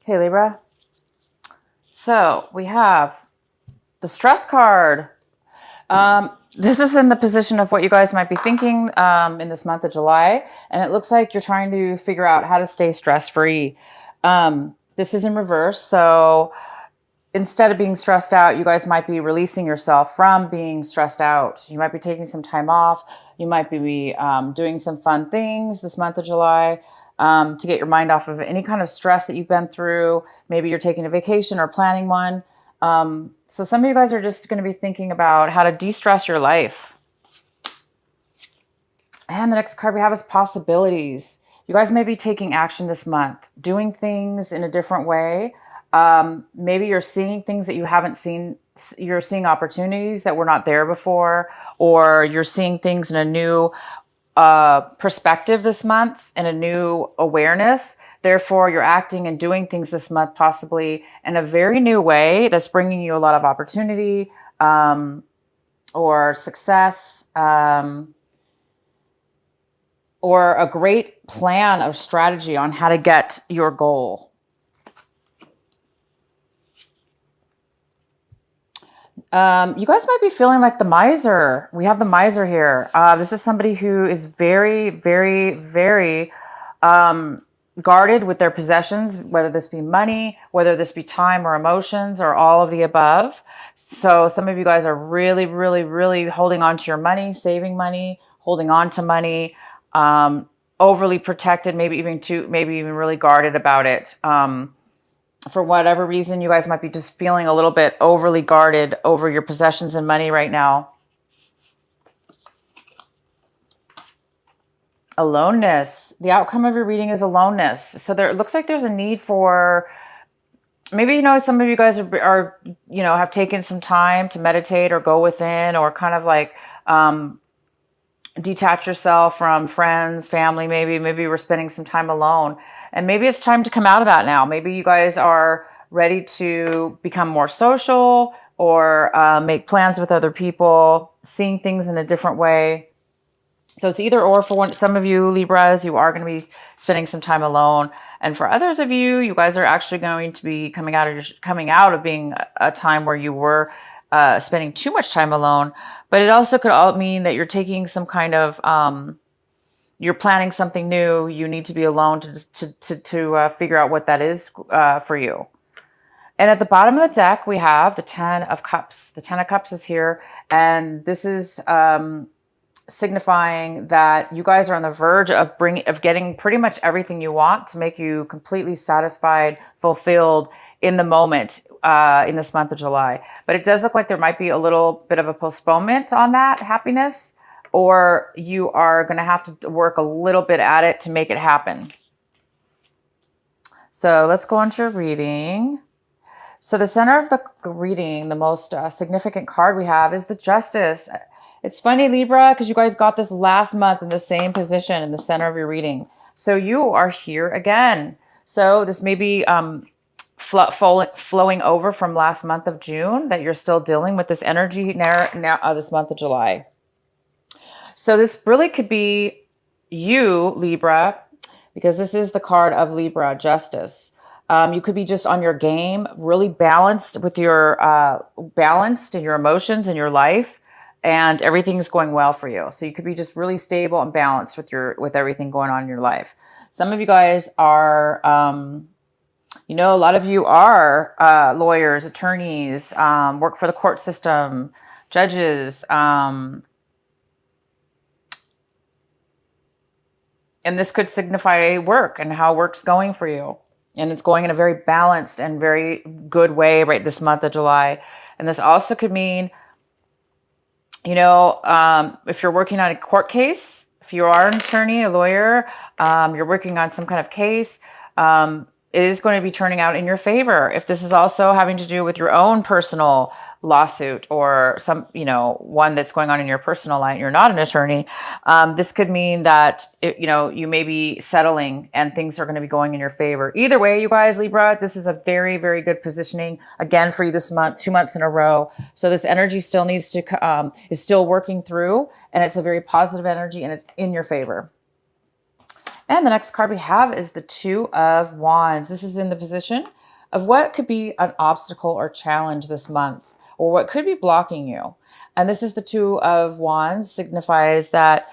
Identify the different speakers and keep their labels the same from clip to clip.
Speaker 1: Okay, Libra. So we have the stress card. This is in the position of what you guys might be thinking in this month of July. And it looks like you're trying to figure out how to stay stress-free. This is in reverse. So instead of being stressed out, you guys might be releasing yourself from being stressed out. You might be taking some time off. You might be doing some fun things this month of July to get your mind off of any kind of stress that you've been through. Maybe you're taking a vacation or planning one. So some of you guys are just going to be thinking about how to de-stress your life. And the next card we have is possibilities. You guys may be taking action this month, doing things in a different way. Maybe you're seeing things that you haven't seen. You're seeing opportunities that were not there before, or you're seeing things in a new perspective this month and a new awareness. Therefore, you're acting and doing things this month possibly in a very new way that's bringing you a lot of opportunity or success or a great plan of strategy on how to get your goal. You guys might be feeling like the miser. We have the miser here. This is somebody who is very, very, very guarded with their possessions, whether this be money, whether this be time or emotions or all of the above. So some of you guys are really, really, really holding on to your money, saving money, holding on to money, overly protected, maybe even really guarded about it. For whatever reason, you guys might be just feeling a little bit overly guarded over your possessions and money right now. Aloneness. The outcome of your reading is aloneness. So it looks like there's a need for, maybe, some of you guys are have taken some time to meditate or go within or kind of like detach yourself from friends, family, maybe we're spending some time alone. And maybe it's time to come out of that now. Maybe you guys are ready to become more social or make plans with other people, seeing things in a different way. So it's either or. For some of you Libras, you are going to be spending some time alone. And for others of you, you guys are actually going to be coming out of being a time where you were spending too much time alone. But it also could all mean that you're taking some kind of, you're planning something new. You need to be alone to figure out what that is for you. And at the bottom of the deck, we have the 10 of Cups. The 10 of Cups is here. And this is signifying that you guys are on the verge of getting pretty much everything you want to make you completely satisfied, fulfilled in the moment in this month of July. But it does look like there might be a little bit of a postponement on that happiness, or you are going to have to work a little bit at it to make it happen. So let's go on to your reading. So the center of the reading, the most significant card we have is the Justice. It's funny, Libra, because you guys got this last month in the same position in the center of your reading. So you are here again. So this may be flowing over from last month of June, that you're still dealing with this energy now this month of July. So this really could be you, Libra, because this is the card of Libra, Justice. You could be just on your game, really balanced with your balanced in your emotions in your life, and everything's going well for you. So you could be just really stable and balanced with everything going on in your life. Some of you guys are, a lot of you are lawyers, attorneys, work for the court system, judges, and this could signify work and how work's going for you. And it's going in a very balanced and very good way right this month of July. And this also could mean, if you're working on a court case, if you are an attorney, a lawyer, you're working on some kind of case, it is going to be turning out in your favor. If this is also having to do with your own personal lawsuit or some, one that's going on in your personal life, you're not an attorney, this could mean that, you may be settling and things are going to be going in your favor. Either way, you guys, Libra, this is a very, very good positioning again for you this month, 2 months in a row. So this energy still needs to, is still working through, and it's a very positive energy and it's in your favor. And the next card we have is the Two of Wands. This is in the position of what could be an obstacle or challenge this month, or what could be blocking you. And this is the Two of Wands, signifies that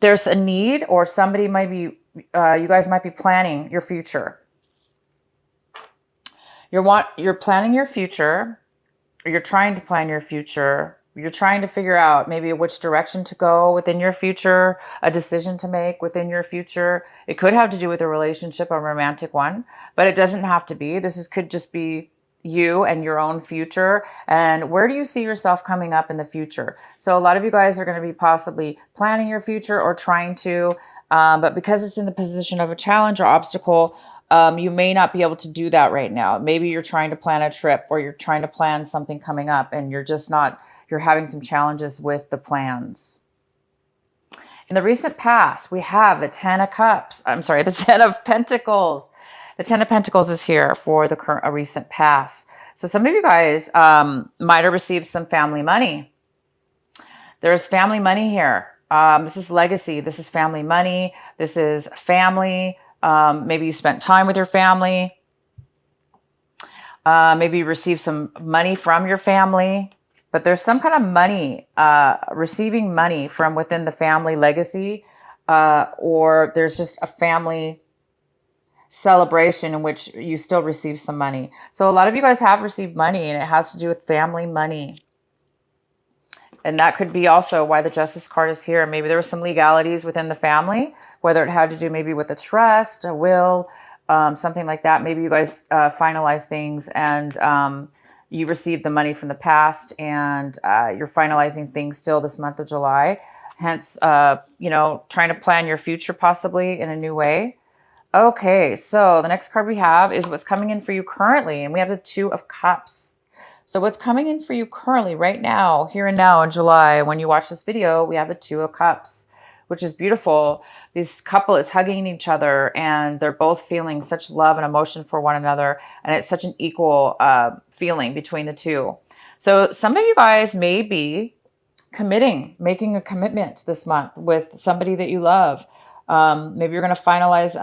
Speaker 1: there's a need, or somebody might be, you guys might be planning your future. You're planning your future, or you're trying to plan your future. You're trying to figure out maybe which direction to go within your future, a decision to make within your future. It could have to do with a relationship, a romantic one, but it doesn't have to be. Could just be you and your own future. And where do you see yourself coming up in the future? So a lot of you guys are going to be possibly planning your future or trying to, but because it's in the position of a challenge or obstacle, you may not be able to do that right now. Maybe you're trying to plan a trip, or you're trying to plan something coming up, and you're having some challenges with the plans. In the recent past, we have the Ten of Cups. I'm sorry, the Ten of Pentacles. The Ten of Pentacles is here for a recent past. So some of you guys might have received some family money. There's family money here. This is legacy. This is family money. This is family. Maybe you spent time with your family. Maybe you received some money from your family. But there's some kind of money, receiving money from within the family legacy, or there's just a family celebration in which you still receive some money. So a lot of you guys have received money, and it has to do with family money. And that could be also why the Justice card is here. Maybe there were some legalities within the family, whether it had to do maybe with a trust, a will, something like that. Maybe you guys finalize things, and you received the money from the past, and you're finalizing things still this month of July. Hence, trying to plan your future possibly in a new way. Okay, so the next card we have is what's coming in for you currently. And we have the Two of Cups. So what's coming in for you currently, right now, here and now in July, when you watch this video, we have the Two of Cups, which is beautiful. This couple is hugging each other, and they're both feeling such love and emotion for one another. And it's such an equal feeling between the two. So some of you guys may be making a commitment this month with somebody that you love. Maybe you're going to finalize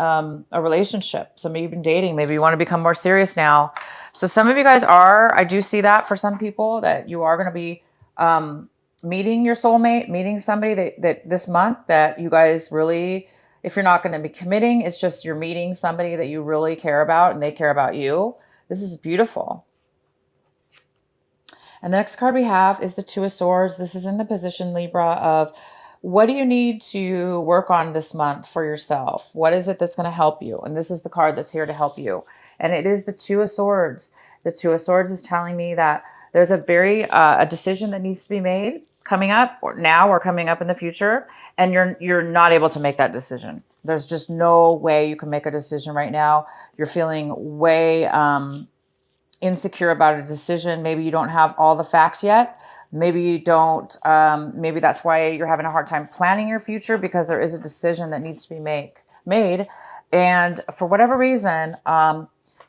Speaker 1: a relationship. Some of you have been dating. Maybe you want to become more serious now. So some of you guys I do see that for some people, that you are going to be meeting your soulmate, meeting somebody that this month that you guys really, if you're not going to be committing, it's just you're meeting somebody that you really care about and they care about you. This is beautiful. And the next card we have is the Two of Swords. This is in the position, Libra, of what do you need to work on this month for yourself? What is it that's going to help you? And this is the card that's here to help you. And it is the Two of Swords. The Two of Swords is telling me that there's a decision that needs to be made coming up, or now, or coming up in the future. And you're not able to make that decision. There's just no way you can make a decision right now. You're feeling way insecure about a decision. Maybe you don't have all the facts yet. Maybe you don't, maybe that's why you're having a hard time planning your future, because there is a decision that needs to be made. And for whatever reason,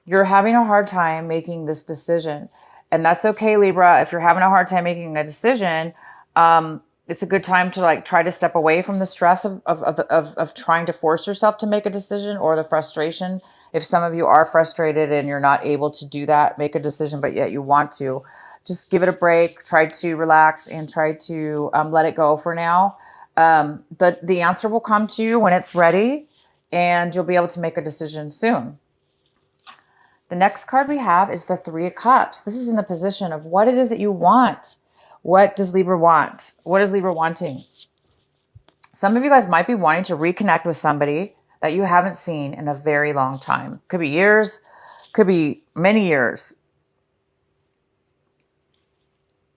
Speaker 1: you're having a hard time making this decision. And that's okay, Libra. If you're having a hard time making a decision, it's a good time to try to step away from the stress of trying to force yourself to make a decision, or the frustration. If some of you are frustrated and you're not able to do that, make a decision, but yet you want to, just give it a break, try to relax, and try to let it go for now. The answer will come to you when it's ready, and you'll be able to make a decision soon. The next card we have is the Three of Cups. This is in the position of what it is that you want. What does Libra want? What is Libra wanting? Some of you guys might be wanting to reconnect with somebody that you haven't seen in a very long time. Could be years, could be many years.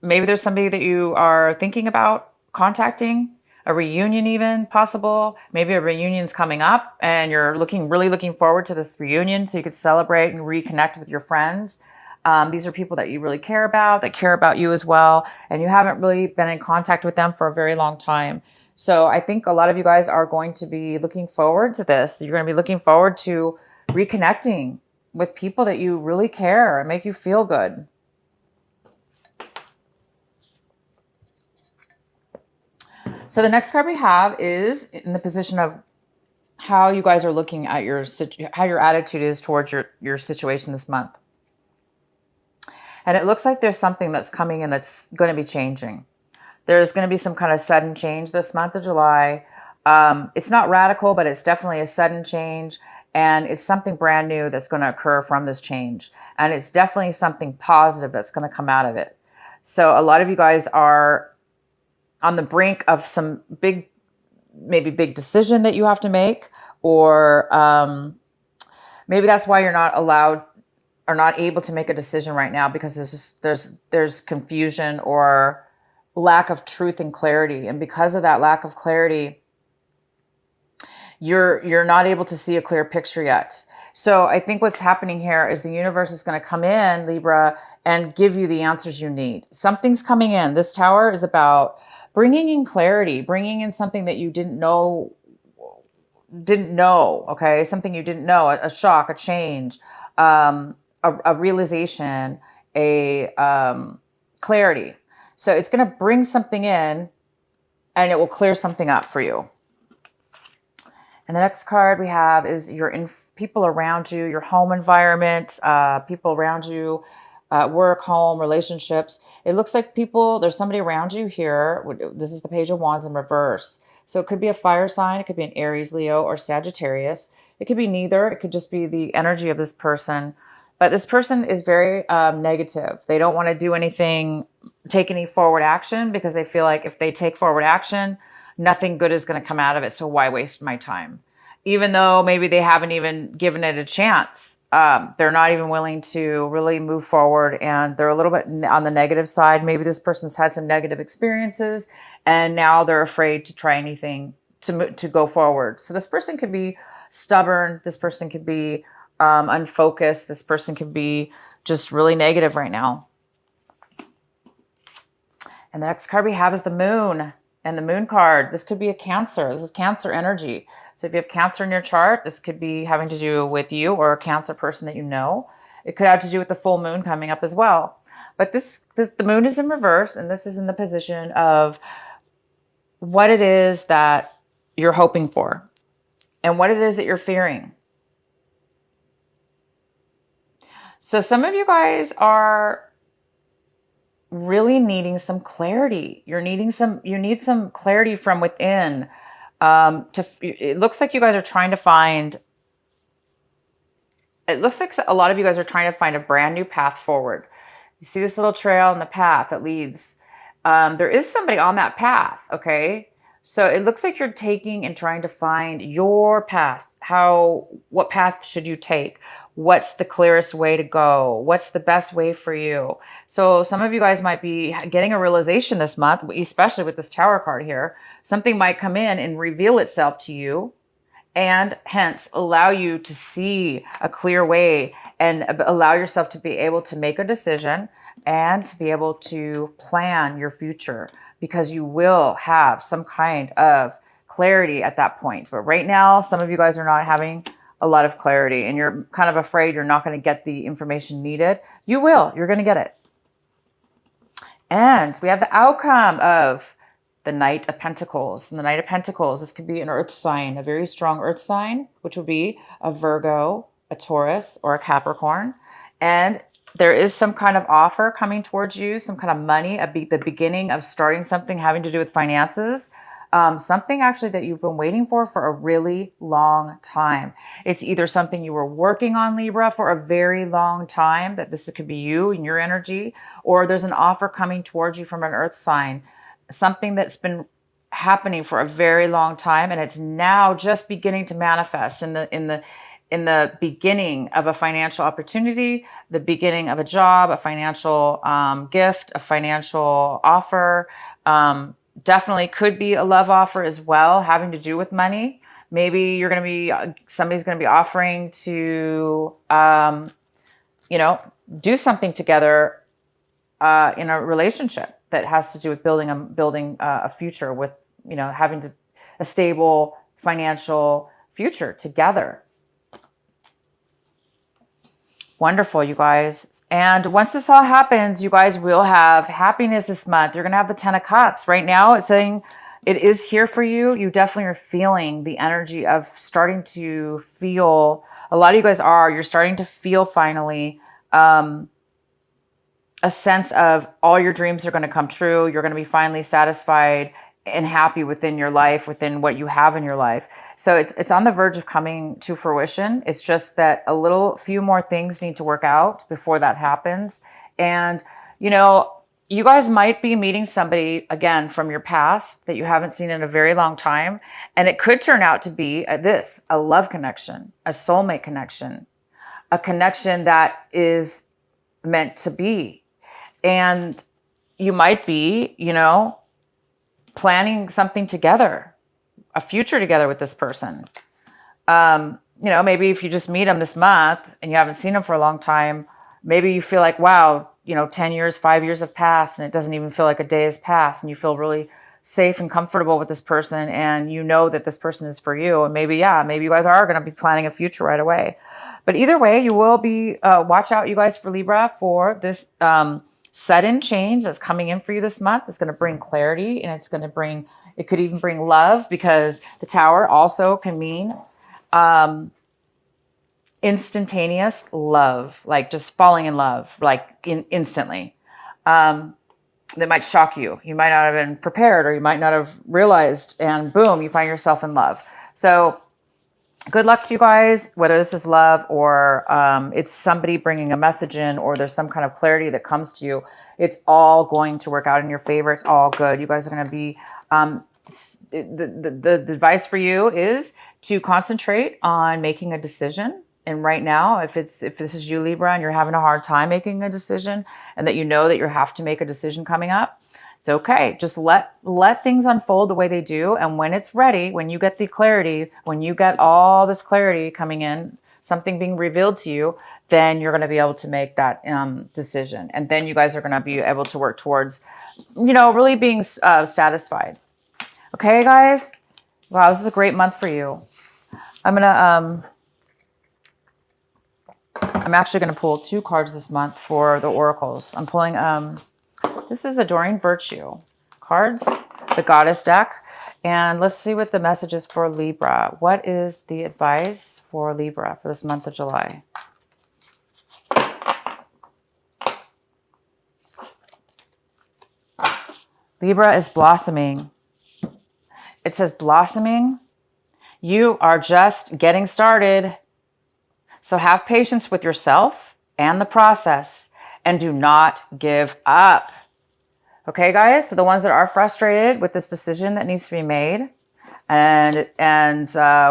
Speaker 1: Maybe there's somebody that you are thinking about contacting, a reunion even possible. Maybe a reunion's coming up and you're really looking forward to this reunion so you could celebrate and reconnect with your friends. These are people that you really care about, that care about you as well, and you haven't really been in contact with them for a very long time. So I think a lot of you guys are going to be looking forward to this. You're going to be looking forward to reconnecting with people that you really care and make you feel good. So the next card we have is in the position of how you guys are looking at how your attitude is towards your situation this month. And it looks like there's something that's coming in that's going to be changing. There's going to be some kind of sudden change this month of July. It's not radical, but it's definitely a sudden change. And it's something brand new that's going to occur from this change. And it's definitely something positive that's going to come out of it. So a lot of you guys are on the brink of some maybe big decision that you have to make, or maybe that's why you're not allowed or not able to make a decision right now, because there's confusion or lack of truth and clarity. And because of that lack of clarity, you're not able to see a clear picture yet. So I think what's happening here is the universe is going to come in, Libra, and give you the answers you need. Something's coming in. This tower is about bringing in clarity, bringing in something that you didn't know, okay? Something you didn't know, a shock, a change, a realization, clarity. So it's going to bring something in and it will clear something up for you. And the next card we have is people around you, your home environment, people around you, work, home, relationships. It looks like there's somebody around you here. This is the Page of Wands in reverse. So it could be a fire sign. It could be an Aries, Leo, or Sagittarius. It could be neither. It could just be the energy of this person. But this person is very negative. They don't want to do anything, take any forward action, because they feel like if they take forward action, nothing good is going to come out of it. So why waste my time? Even though maybe they haven't even given it a chance. They're not even willing to really move forward, and they're a little bit on the negative side. Maybe this person's had some negative experiences and now they're afraid to try anything to go forward. So this person could be stubborn. This person could be unfocused. This person could be just really negative right now. And the next card we have is the Moon. And the Moon card, this could be a Cancer. This is Cancer energy. So if you have Cancer in your chart, this could be having to do with you or a Cancer person that you know. It could have to do with the full moon coming up as well. But the Moon is in reverse, and this is in the position of what it is that you're hoping for and what it is that you're fearing. So some of you guys are really needing some clarity. You need some clarity from within. It looks like you guys are trying to find, it looks like a lot of you guys are trying to find a brand new path forward. You see this little trail in the path that leads. There is somebody on that path, okay? So it looks like you're taking and trying to find your path. What path should you take? What's the clearest way to go? What's the best way for you? So some of you guys might be getting a realization this month, especially with this Tower card here. Something might come in and reveal itself to you, and hence allow you to see a clear way and allow yourself to be able to make a decision and to be able to plan your future, because you will have some kind of clarity at that point. But right now, some of you guys are not having a lot of clarity, and you're kind of afraid you're not going to get the information needed. You will. You're going to get it. And we have the outcome of the Knight of Pentacles. And the Knight of Pentacles, this could be an earth sign, a very strong earth sign, which would be a Virgo, a Taurus, or a Capricorn. And there is some kind of offer coming towards you, some kind of money, the beginning of starting something having to do with finances. Something actually that you've been waiting for a really long time. It's either something you were working on, Libra, for a very long time, that this could be you and your energy, or there's an offer coming towards you from an earth sign, something that's been happening for a very long time, and it's now just beginning to manifest in the beginning of a financial opportunity, the beginning of a job, a financial gift, a financial offer. Definitely could be a love offer as well, having to do with money. Maybe somebody's going to be offering to, do something together in a relationship that has to do with building a future with, having a stable financial future together. Wonderful, you guys. And once this all happens, you guys will have happiness this month. You're going to have the Ten of Cups. Right now, it's saying It is here for you. You definitely are feeling the energy of starting to feel, a lot of you guys you're starting to feel finally a sense of all your dreams are going to come true. You're going to be finally satisfied and happy within your life, within what you have in your life. So it's on the verge of coming to fruition. It's just that a few more things need to work out before that happens. And, you know, you guys might be meeting somebody again from your past that you haven't seen in a very long time. And it could turn out to be a love connection, a soulmate connection, a connection that is meant to be. And you might be, planning something together, a future together with this person. Maybe if you just meet them this month and you haven't seen them for a long time, maybe you feel like, wow, 10 years, 5 years have passed and it doesn't even feel like a day has passed, and you feel really safe and comfortable with this person, and you know that this person is for you. And maybe you guys are going to be planning a future right away. But either way, you will be, watch out, you guys, for Libra, for this sudden change that's coming in for you this month. It's going to bring clarity, and it could even bring love, because the Tower also can mean instantaneous love, like just falling in love, like instantly. That might shock you. You might not have been prepared, or you might not have realized, and boom, you find yourself in love. So good luck to you guys, whether this is love or it's somebody bringing a message in, or there's some kind of clarity that comes to you. It's all going to work out in your favor. It's all good. You guys are going to be, the advice for you is to concentrate on making a decision. And right now, if this is you, Libra, and you're having a hard time making a decision, and that you know that you have to make a decision coming up, it's okay. Just let things unfold the way they do. And when it's ready, when you get the clarity, when you get all this clarity coming in, something being revealed to you, then you're going to be able to make that decision. And then you guys are going to be able to work towards, really being satisfied. Okay, guys? Wow, this is a great month for you. I'm actually going to pull 2 cards this month for the oracles. I'm pulling, this is Adoring Virtue cards, the Goddess deck. And let's see what the message is for Libra. What is the advice for Libra for this month of July? Libra is blossoming. It says blossoming. You are just getting started. So have patience with yourself and the process, and do not give up. Okay, guys? So the ones that are frustrated with this decision that needs to be made, and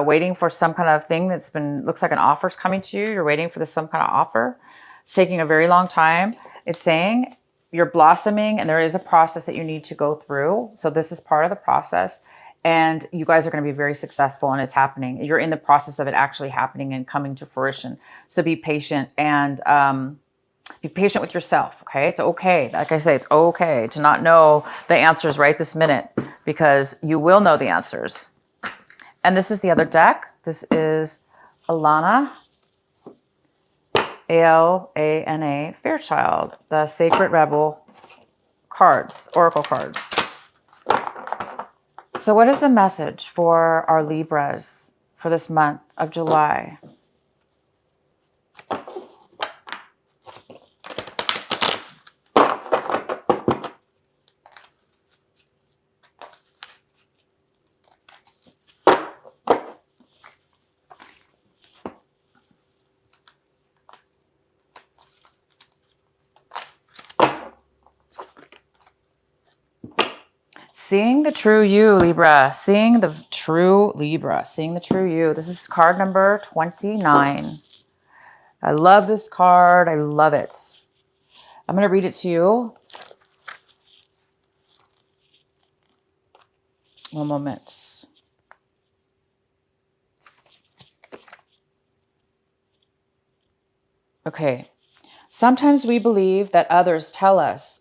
Speaker 1: waiting for some kind of thing looks like an offer's coming to you. You're waiting for some kind of offer. It's taking a very long time. It's saying you're blossoming, and there is a process that you need to go through. So this is part of the process. And you guys are going to be very successful, and it's happening. You're in the process of it actually happening and coming to fruition. So be patient, and be patient with yourself, okay? It's okay. Like I say, it's okay to not know the answers right this minute, because you will know the answers. And this is the other deck. This is Alana, Alana Fairchild, the Sacred Rebel cards, Oracle cards. So what is the message for our Libras for this month of July? Seeing the true you, Libra. Seeing the true Libra. Seeing the true you. This is card number 29. I love this card. I love it. I'm going to read it to you. One moment. Okay. Sometimes we believe that others tell us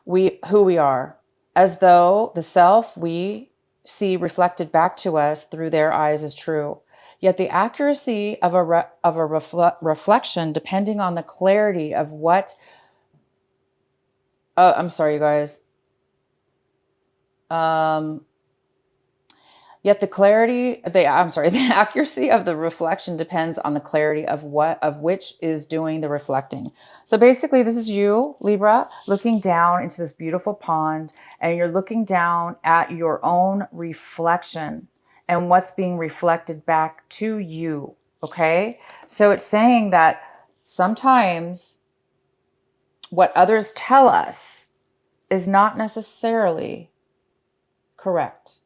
Speaker 1: who we are, as though the self we see reflected back to us through their eyes is true. Yet the accuracy of a reflection, depending on the clarity of what... I'm sorry, you guys. Yet the accuracy of the reflection depends on the clarity of which is doing the reflecting. So basically, this is you, Libra, looking down into this beautiful pond, and you're looking down at your own reflection and what's being reflected back to you. Okay. So it's saying that sometimes what others tell us is not necessarily correct.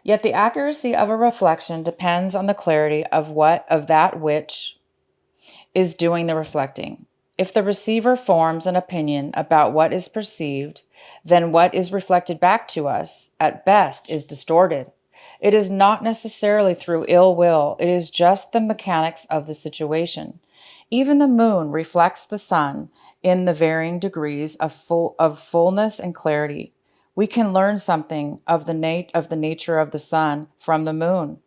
Speaker 1: Yet the accuracy of a reflection depends on the clarity of that which is doing the reflecting. If the receiver forms an opinion about what is perceived, then what is reflected back to us, at best, is distorted. It is not necessarily through ill will, it is just the mechanics of the situation. Even the moon reflects the sun in the varying degrees of fullness and clarity. We can learn something of the nature of the sun from the moon,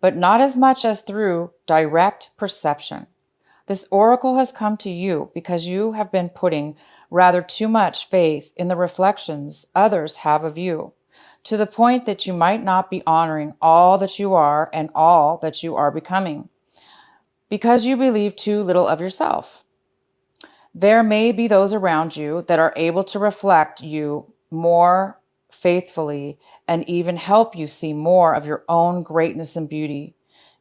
Speaker 1: but not as much as through direct perception. This oracle has come to you because you have been putting rather too much faith in the reflections others have of you, to the point that you might not be honoring all that you are and all that you are becoming, because you believe too little of yourself. There may be those around you that are able to reflect you more faithfully and even help you see more of your own greatness and beauty.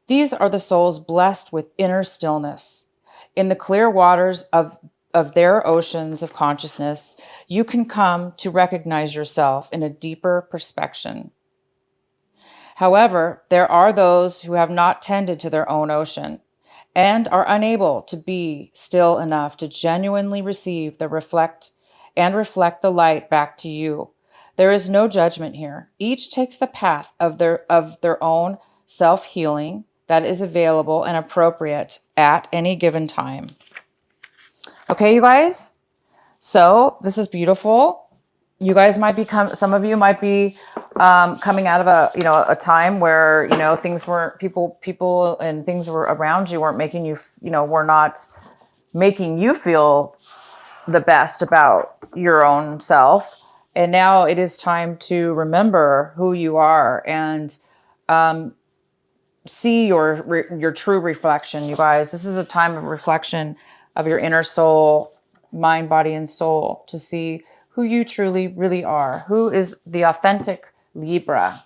Speaker 1: These are the souls blessed with inner stillness. In the clear waters of their oceans of consciousness, you can come to recognize yourself in a deeper perspective. However, there are those who have not tended to their own ocean and are unable to be still enough to genuinely receive reflect the light back to you. There is no judgment here. Each takes the path of their own self-healing that is available and appropriate at any given time. Okay, you guys? So this is beautiful. You guys might some of you might be coming out of a time where, things weren't, people and things were around you weren't making you, were not making you feel the best about your own self. And now it is time to remember who you are and see your true reflection, you guys. This is a time of reflection of your inner soul, mind, body, and soul, to see who you truly, really are. Who is the authentic Libra?